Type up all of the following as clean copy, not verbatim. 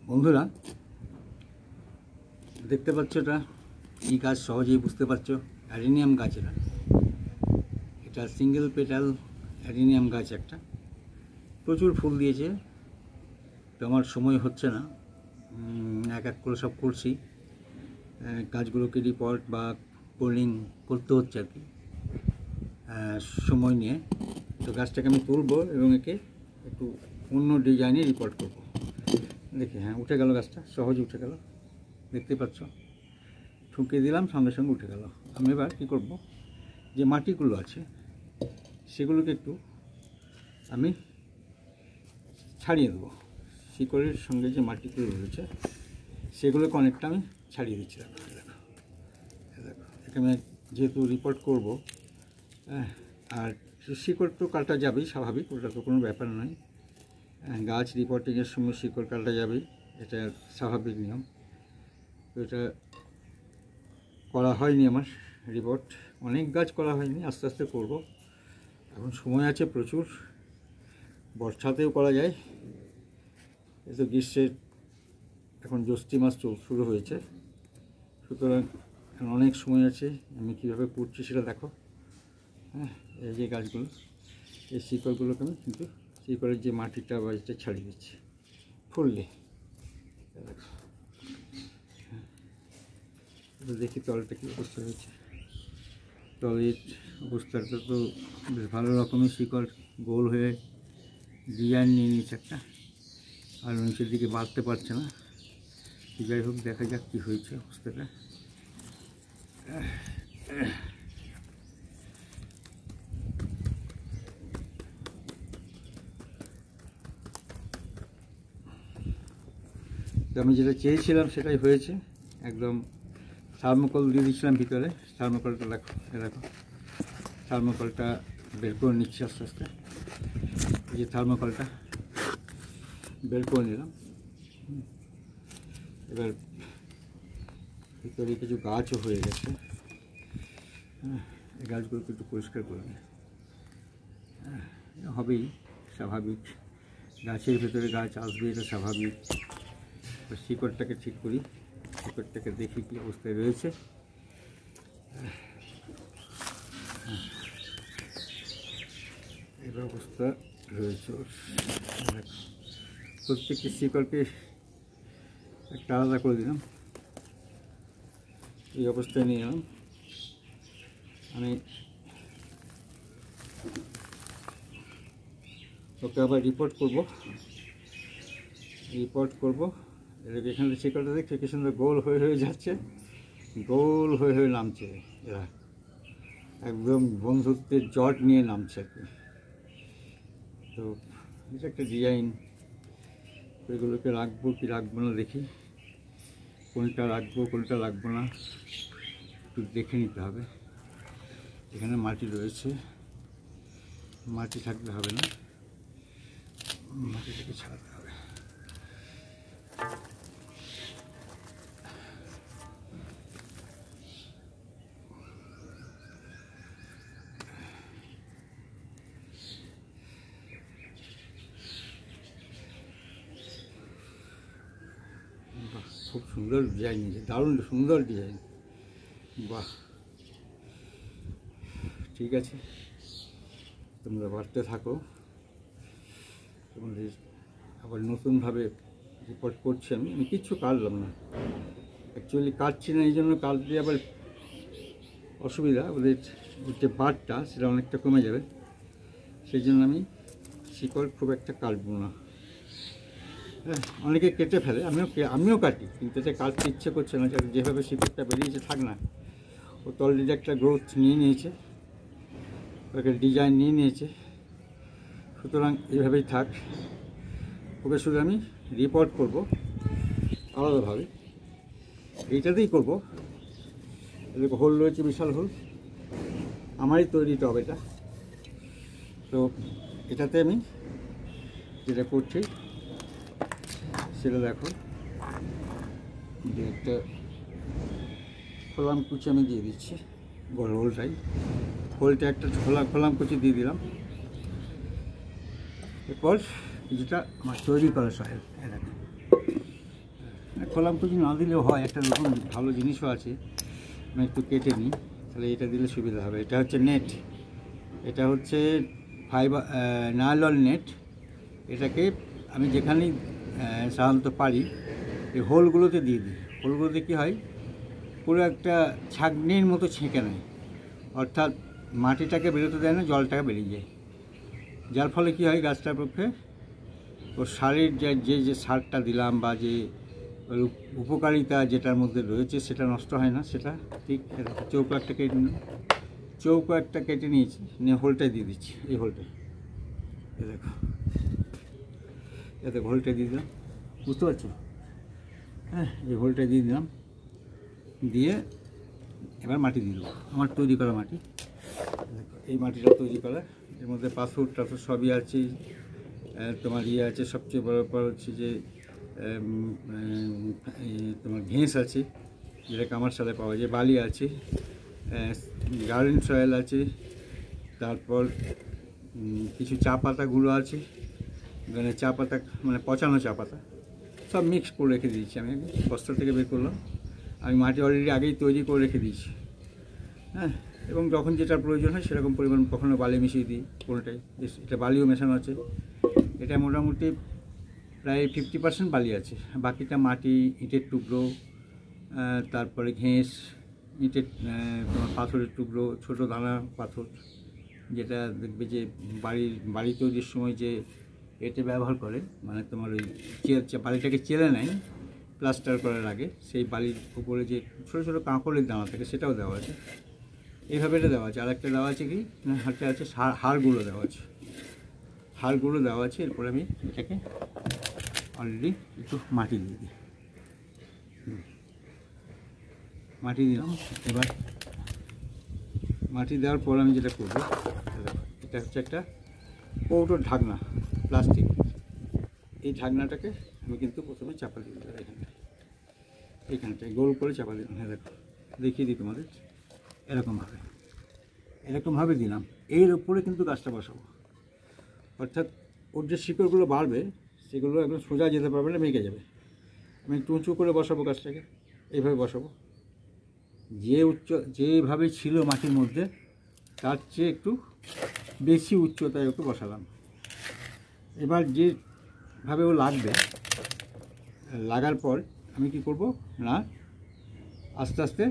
বন্ধুরা দেখতে পাচ্ছ এটা এই গাছ সহজেই বুঝতে পারছো অ্যাডিনিয়াম গাছ। এটা সিঙ্গেল পেটাল অ্যাডিনিয়াম গাছ, একটা প্রচুর ফুল দিয়েছে। তো আমার সময় হচ্ছে না, এক এক করে সব করছি, গাছগুলোকে রিপোর্ট বা পোলিং করতে হচ্ছে আর কি সময় নিয়ে। তো গাছটাকে আমি তুলবো এবং একে একটু অন্য ডিজাইনে রিপোর্ট করব। দেখি, হ্যাঁ উঠে গেল, গাছটা সহজে উঠে গেল, দেখতে পাচ্ছ। ঠুকে দিলাম, সঙ্গে সঙ্গে উঠে গেল। আমি এবার কী করব, যে মাটিগুলো আছে সেগুলোকে একটু আমি ছাড়িয়ে দেবো। শিকড়ের সঙ্গে যে মাটিগুলো রয়েছে সেগুলোকে অনেকটা আমি ছাড়িয়ে দিচ্ছি। দেখো এখানে যেহেতু রিপোর্ট করব, আর শিকড় তো কাটা যাবেই, স্বাভাবিক, ওটা তো কোনো ব্যাপার নয়। গাছ রিপোর্টিংয়ের সময় শিকড় কাটা যাবেই, এটা স্বাভাবিক নিয়ম। তো এটা করা হয়নি আমার রিপোর্ট, অনেক গাছ করা হয়নি, আস্তে আস্তে করব। এখন সময় আছে প্রচুর, বর্ষাতেও করা যায়। এই তো গ্রীষ্মের এখন জ্যৈষ্ঠী মাস শুরু হয়েছে, সুতরাং এখন অনেক সময় আছে। আমি কীভাবে করছি সেটা দেখো। হ্যাঁ, এই যে গাছগুলো, এই শিকড়গুলোকে আমি কিন্তু শিকড়ের যে মাটিটা বা যেটা ছাড়িয়ে দিচ্ছি ফুললে। দেখো, দেখি তলটা কী অবস্থা হয়েছে। তলের অবস্থাটা তো বেশ ভালো রকমের, শিকড় গোল হয়ে ডিজাইন নিয়ে নিচ্ছে একটা, আর নিচের দিকে বাড়তে পারছে না। যাই হোক, দেখা যাক কী হয়েছে অবস্থাটা। তো আমি যেটা চেয়েছিলাম সেটাই হয়েছে, একদম। থার্মোকল দিয়ে দিচ্ছিলাম ভিতরে, থার্মোকলটা দেখো, দেখো থার্মোকলটা বের করে নিচ্ছি আস্তে আস্তে। এই যে থার্মোকলটা বের করে নিলাম। এবার ভিতরে কিছু গাছও হয়ে গেছে, এই গাছগুলোকে একটু পরিষ্কার করে নিই। হবেই, স্বাভাবিক, গাছের ভেতরে গাছ আসবে, এটা স্বাভাবিক। শিকড়টাকে ঠিক করি, শিকড়টাকে দেখি কী অবস্থায় রয়েছে। এই অবস্থা রয়েছে। প্রত্যেকটি শিকড়কে একটা আলাদা করে দিলাম, এই অবস্থায় নিয়ে এলাম। আমি ওকে আবার রিপোর্ট করব। এখানে শিকড়টা দেখছে কি সুন্দর গোল হয়ে হয়ে যাচ্ছে, গোল হয়ে হয়ে নামছে। এরা একদম বন্ধুত্বের জট নিয়ে নামছে আর কি। তো এটা একটা ডিজাইন, এগুলোকে রাখবো কি রাখবো না দেখি, কোনটা রাখবো কোনটা রাখবো না একটু দেখে নিতে হবে। এখানে মাটি রয়েছে, মাটি থাকলে হবে না, মাটিটাকে ছাড়াতে হবে। খুব সুন্দর ডিজাইন নিয়েছে, দারুণ সুন্দর ডিজাইন, বাহ। ঠিক আছে, তোমরা বাড়তে থাকো। তোমাদের আবার নতুনভাবে রিপোর্ট করছি। আমি কিচ্ছু কাটলাম না, অ্যাকচুয়ালি কাটছি না, এই জন্য কাটলে আবার অসুবিধা, ওদের যে বারটা সেটা অনেকটা কমে যাবে। সেই জন্য আমি শিকড় খুব একটা কাটবো না। হ্যাঁ, অনেকে কেটে ফেলে, আমিও কাটি, কিন্তু এটা কাটতে ইচ্ছে করছে না। যেভাবে শিকড়টা বেরিয়েছে থাক না, ও অলরেডি একটা গ্রোথ নিয়ে নিয়েছে, ওকে ডিজাইন নিয়ে নিয়েছে, সুতরাং এইভাবেই থাক। ওকে শুধু আমি রিপোর্ট করব আলাদাভাবে, এইটাতেই করব। এদিকে হোল রয়েছে, বিশাল হোল, আমারই তৈরি টব এটা। তো এটাতে আমি যেটা করছি সেটা দেখো, যে একটা খোলাম কুচি আমি দিয়ে দিচ্ছি, বড় হোলটা একটা খোলাম কুচি দিয়ে দিলাম। এরপর কিছুটা আমার তৈরি করা সয়েল, দেখো কলাম কুচি না দিলেও হয়, একটা নতুন ভালো জিনিসও আছে। আমি একটু কেটে নিই, তাহলে এটা দিলে সুবিধা হবে। এটা হচ্ছে নেট, এটা হচ্ছে ফাইবার নাইলন নেট। এটাকে আমি যেখানেই সাধারণত পারি এই হোলগুলোতে দিয়ে দিই। হোলগুলোতে কী হয়, পুরো একটা ছাঁকনির মতো ছেঁকে নেয়, অর্থাৎ মাটিটাকে বেরোতে দেয় না, জলটাকে বেরিয়ে যায়। যার ফলে কী হয়, গাছটার পক্ষে ও সারের যে সারটা দিলাম বা যে উপকারিতা যেটার মধ্যে রয়েছে সেটা নষ্ট হয় না। সেটা ঠিক চৌকো একটা কেটে নিই, চৌকো একটা কেটে নিয়েছি, নিয়ে হোলটাই দিয়ে দিচ্ছি। এই হোলটাই দেখো, এতে হোলটা দিয়ে দিলাম, বুঝতে পারছো? হ্যাঁ, এই হোলটা দিয়ে দিলাম, দিয়ে এবার মাটি দিয়ে দেবো। আমার তৈরি করা মাটি, এই মাটিটা তৈরি করা, এর মধ্যে পাথর টাথর সবই আছে। তোমার ইয়ে আছে, সবচেয়ে বড় ব্যাপার হচ্ছে যে তোমার ঘেঁস আছে, যেটা কামার সালে পাওয়া যায়, বালি আছে, গার্ডেন সয়েল আছে, তারপর কিছু চা পাতা গুঁড়ো আছে, মানে চা পাতা মানে পচানো চা পাতা, সব মিক্স করে রেখে দিয়েছি। আমি বস্তা থেকে বের করলাম, আমি মাটি অলরেডি আগেই তৈরি করে রেখে দিয়েছি। হ্যাঁ, এবং যখন যেটার প্রয়োজন হয় সেরকম পরিমাণ কখনো বালি মিশিয়ে দিই, কোনোটাই। এটা বালিও মেশানো আছে, এটা মোটামুটি প্রায় 50% বালি আছে, বাকিটা মাটি, ইটের টুকরো, তারপরে ঘেঁস, ইটের তোমার পাথরের টুকরো, ছোটো দানা পাথর, যেটা দেখবে যে বাড়ি তৈরির সময় যে এতে ব্যবহার করে, মানে তোমার ওই বালিটাকে চেলে নেয় প্লাস্টার করার আগে, সেই বালির উপরে যে ছোটো ছোটো কাঁকড়ের দানা থাকে সেটাও দেওয়া আছে। এইভাবে এটা দেওয়া আছে। আর একটা দেওয়া আছে কি, হাতে আছে হাড়গুলো দেওয়া আছে, হাড়গুলো দেওয়া আছে। এরপরে আমি এটাকে অলরেডি একটু মাটি দিয়ে দিই, মাটি দিলাম। এবার মাটি দেওয়ার পর আমি যেটা করবো, এটা হচ্ছে একটা কৌটোর ঢাকনা, প্লাস্টিক। এই ঢাকনাটাকে আমি কিন্তু প্রথমে চাপা দিয়ে দিলাম, এইখানটায় গোল করে চাপা দিলাম। হ্যাঁ দেখো, দেখিয়ে দিই তোমাদের, এরকমভাবে দিলাম। এর উপরে কিন্তু গাছটা বসাবো, অর্থাৎ ওর যে শিকড়গুলো বাড়বে সেগুলো একদম সোজা যেতে পারবে না, মেঘে যাবে। আমি একটু উঁচু করে বসাবো গাছটাকে, এইভাবে বসাবো। যেভাবে ছিল মাটির মধ্যে তার চেয়ে একটু বেশি উচ্চতায় ওকে বসালাম। এবার যেভাবে ও লাগবে, লাগার পর আমি কি করব না, আস্তে আস্তে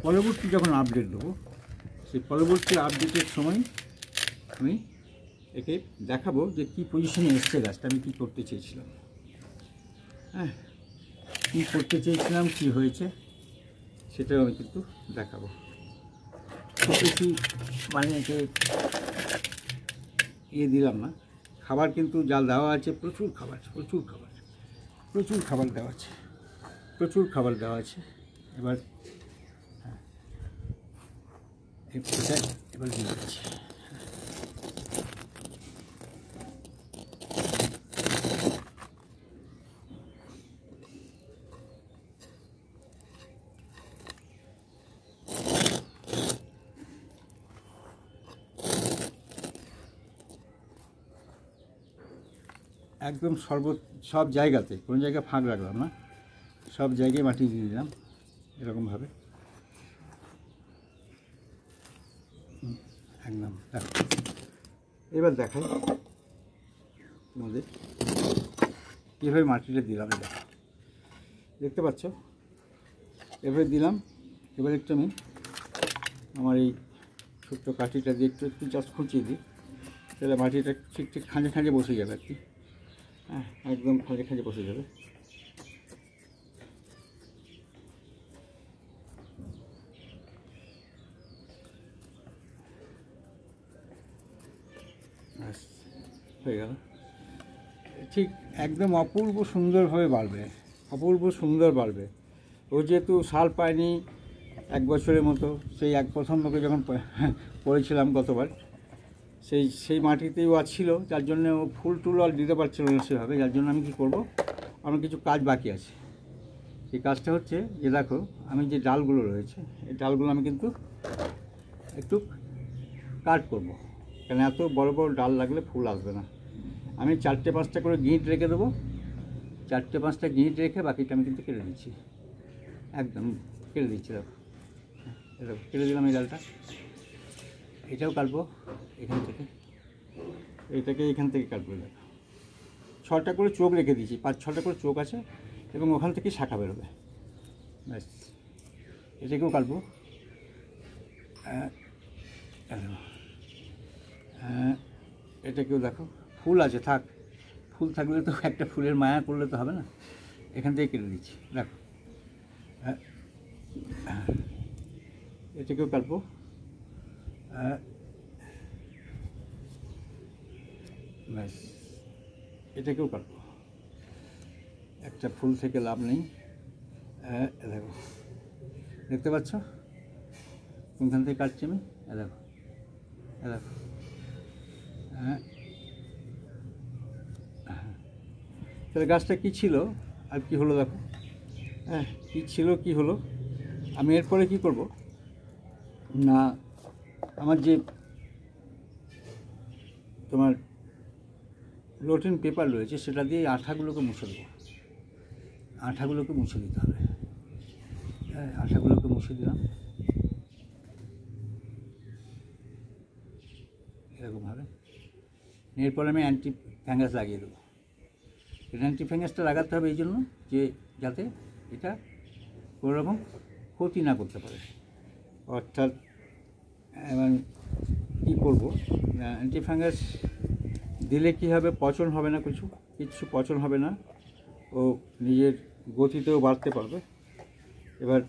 পরবর্তী যখন আপডেট দেবো, সেই পরবর্তী আপডেটের সময় আমি একে দেখাবো যে কী পজিশনে এসছে গাছটা, আমি কী করতে চেয়েছিলাম, হ্যাঁ, কী করতে চেয়েছিলাম, কী হয়েছে সেটাও আমি কিন্তু দেখাবো। খুব বেশি মানে একে দিলাম না, খাবার কিন্তু যা দেওয়া আছে প্রচুর খাবার দেওয়া আছে, প্রচুর খাবার দেওয়া আছে। এবার হ্যাঁ, এবার দিয়ে দিচ্ছি। একদম সব জায়গাতে, কোনো জায়গায় ফাঁক রাখলাম না, সব জায়গায় মাটি দিয়ে দিলাম এরকমভাবে, একদম। এবার দেখাই তোমাদের কীভাবে মাটিটা দিলাম। দেখতে পাচ্ছ, এভাবে দিলাম। এবার একটু আমি আমার এই ছোট্ট কাঠিটা দিয়ে একটু জাস্ট খুঁচিয়ে দিই, তাহলে মাটিটা ঠিক খাঁজে বসে যাবে আর কি। হ্যাঁ, একদম খাঁজে বসে যাবে। হয়ে গেল, ঠিক একদম অপূর্ব সুন্দরভাবে বাড়বে, সুন্দর বাড়বে। ও যেহেতু সাল পায়নি 1 বছরের মতো, সেই প্রথম লোকে যখন পড়েছিলাম গতবার, সেই মাটিতেই ও ছিল, যার জন্য ও ফুল টুল আর দিতে পারছিল না সেভাবে। যার জন্য আমি কী করবো, আমার কিছু কাজ বাকি আছে। সেই কাজটা হচ্ছে যে দেখো, আমি যে ডালগুলো রয়েছে এই ডালগুলো আমি কিন্তু একটু কাট করব, কারণ এত বড় বড় ডাল লাগলে ফুল আসবে না। আমি 4টে 5টা করে গিঁট রেখে দেবো, 4-5টা গিঁট রেখে বাকিটা আমি কিন্তু কেটে দিচ্ছি, একদম কেটে দিচ্ছি। দেখো দেখো কেটে দিলাম এই ডালটা, এটাও কাটবো এখান থেকে, এটাকে এখান থেকে কাটবো। দেখো 6টা করে চোখ রেখে দিয়েছি, 5-6টা করে চোখ আছে এবং ওখান থেকে শাখা বেরোবে। ব্যাস এটাকেও কাটবো। এটাকেও দেখো ফুল আছে, থাক, ফুল থাকলে তো একটা ফুলের মায়া করলে তো হবে না, এখান থেকে কেটে দিচ্ছি। দেখো এটাকেও কাটবো। ব্যাস এটাকেও কাটবো, একটা ফুল থেকে লাভ নেই। দেখো দেখতে পাচ্ছ কোনখান থেকে কাটছি আমি, দেখো দেখো। তাহলে গাছটা কী ছিল আর কি হলো, দেখো কী ছিল কী হলো। আমি এরপরে কি করব না, আমার যে তোমার রোটিন পেপার রয়েছে সেটা দিয়ে আঠাগুলোকে মুছে দেবো, আঠাগুলোকে মুছে দিতে হবে। আঠাগুলোকে মুছে দিলাম এরকমভাবে। এরপরে আমি অ্যান্টি ফ্যাঙ্গাস লাগিয়ে দেবো। অ্যান্টি ফ্যাঙ্গাসটা লাগাতে হবে এই জন্য যে যাতে এটা কোনো রকম ক্ষতি না করতে পারে। অর্থাৎ এবার কী করবো, অ্যান্টি ফ্যাঙ্গাস দিলে কী হবে, পচন হবে না, কিচ্ছু পচন হবে না, ও নিজের গতিতেও বাড়তে পারবে। এবার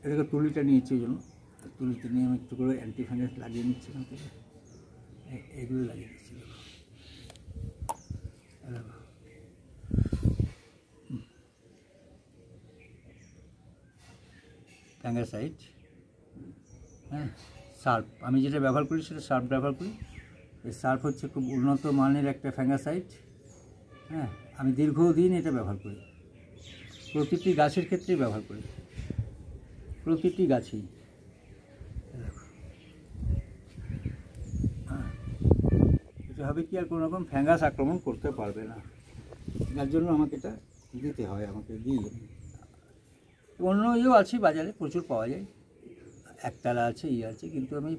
এটাকে তুলিটা নিয়েছি, ওই জন্য তুলিটা নিয়ে আমি একটু করে অ্যান্টি ফ্যাঙ্গাস লাগিয়ে নিচ্ছি এখান থেকে, এগুলো লাগিয়ে দিচ্ছি। ফ্যাঙ্গাসাইড, সার্ফ, আমি যেটা ব্যবহার করি সেটা সার্ফ ব্যবহার করি। এই সার্ফ হচ্ছে খুব উন্নত মানের একটা ফ্যাঙ্গাসাইড। আমি দীর্ঘদিন এটা ব্যবহার করি, প্রতিটি গাছের ক্ষেত্রেই ব্যবহার করি, প্রতিটি গাছেই। এটা হবে কি আর কোনো রকম ফ্যাঙ্গাস আক্রমণ করতে পারবে না, যার জন্য আমাকে এটা দিতে হয়, আমাকে দিই। অন্য ইয়েও আছে বাজারে, প্রচুর পাওয়া যায়, একতারা আছে, আছে, কিন্তু আমি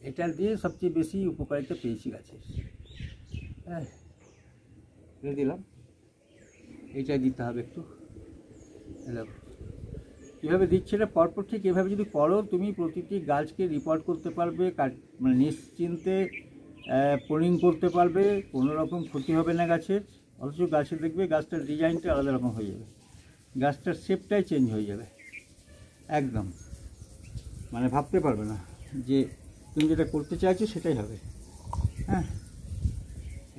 এটা দিয়ে সবচেয়ে বেশি উপকারিতা পেয়েছি গাছের। দিয়ে দিলাম, এইটাই দিতে হবে একটু। কীভাবে দিচ্ছে এটা পরপর ঠিক এভাবে যদি করো তুমি প্রতিটি গাছকে রিপোর্ট করতে পারবে, মানে নিশ্চিন্তে পোলিং করতে পারবে, কোনো রকম ক্ষতি হবে না গাছের। অথচ গাছে দেখবে গাছটার ডিজাইনটা আলাদা রকম হয়ে যাবে, গাছটার শেপটাই চেঞ্জ হয়ে যাবে একদম, মানে ভাবতে পারবে না যে তুমি যেটা করতে চাইছো সেটাই হবে।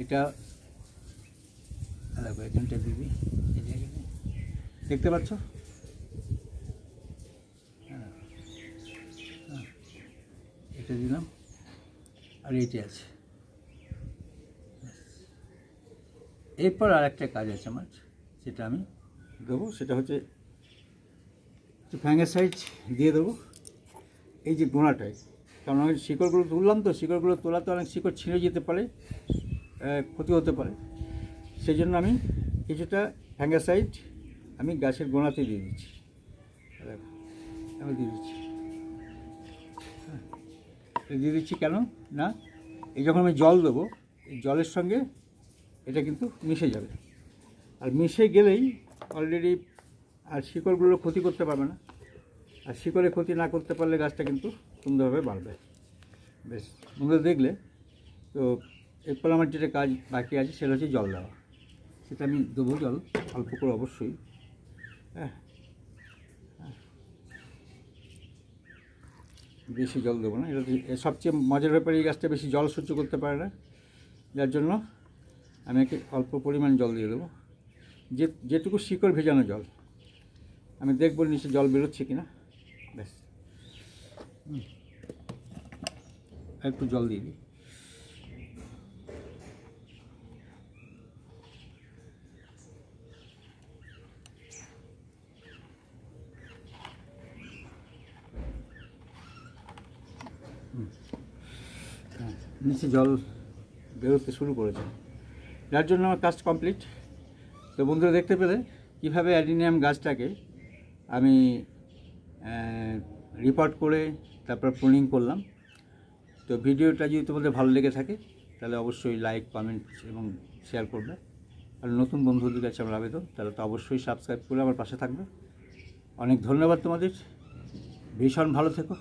এটা এখানটা দিবি, দেখতে পাচ্ছ, এটা দিলাম, আর এইটা আছে। এরপর আর একটা কাজ আছে আমার, সেটা আমি দেবো, সেটা হচ্ছে ফ্যাঙ্গাসাইড দিয়ে দেবো এই যে গোড়াটায়। কারণ আমি শিকড়গুলো তুললাম, তো শিকড়গুলো তোলাতে অনেক শিকড় ছিঁড়ে যেতে পারে, ক্ষতি হতে পারে, সেই জন্য আমি কিছুটা ফ্যাঙ্গাসাইড আমি গাছের গোড়াতে দিয়ে দিচ্ছি। আমি দিয়ে দিচ্ছি কেন না, এই যখন আমি জল দেবো, এই জলের সঙ্গে এটা কিন্তু মিশে যাবে, আর মিশে গেলেই অলরেডি আর শিকড়গুলো ক্ষতি করতে পারবে না, আর শিকড়ে ক্ষতি না করতে পারলে গাছটা কিন্তু সুন্দরভাবে বাড়বে। বেশ বন্ধুরা দেখলে তো, এরপর আমার যেটা কাজ বাকি আছে সেটা হচ্ছে জল দেওয়া। সেটা আমি দেবো জল অল্প করে অবশ্যই। বেশি জল দেবো না, এটা সবচেয়ে মজার ব্যাপারে, এই গাছটা বেশি জল সহ্য করতে পারে না, যার জন্য আমি একে অল্প পরিমাণ জল দিয়ে দেবো, যেটুকু শিকড় ভেজানো জল। আমি দেখবো নিচে জল বেরোচ্ছে কিনা, ব্যাস একটু জল দিয়ে দিই। নিচে জল বেরোতে শুরু করেছে, যার জন্য আমার কাজ কমপ্লিট। তো তো বন্ধুরা দেখতে পেলে কীভাবে অ্যাডিনিয়াম গাছটাকে আমি রিপোর্ট করে তারপর প্রুনিং করলাম। তো ভিডিওটা যদি তোমাদের ভালো লেগে থাকে তাহলে অবশ্যই লাইক, কমেন্ট এবং শেয়ার করবে। আর নতুন বন্ধুদের কাছে আমার আবেদন, তাহলে তো অবশ্যই সাবস্ক্রাইব করে আমার পাশে থাকবে। অনেক ধন্যবাদ তোমাদের, ভীষণ ভালো থেকো।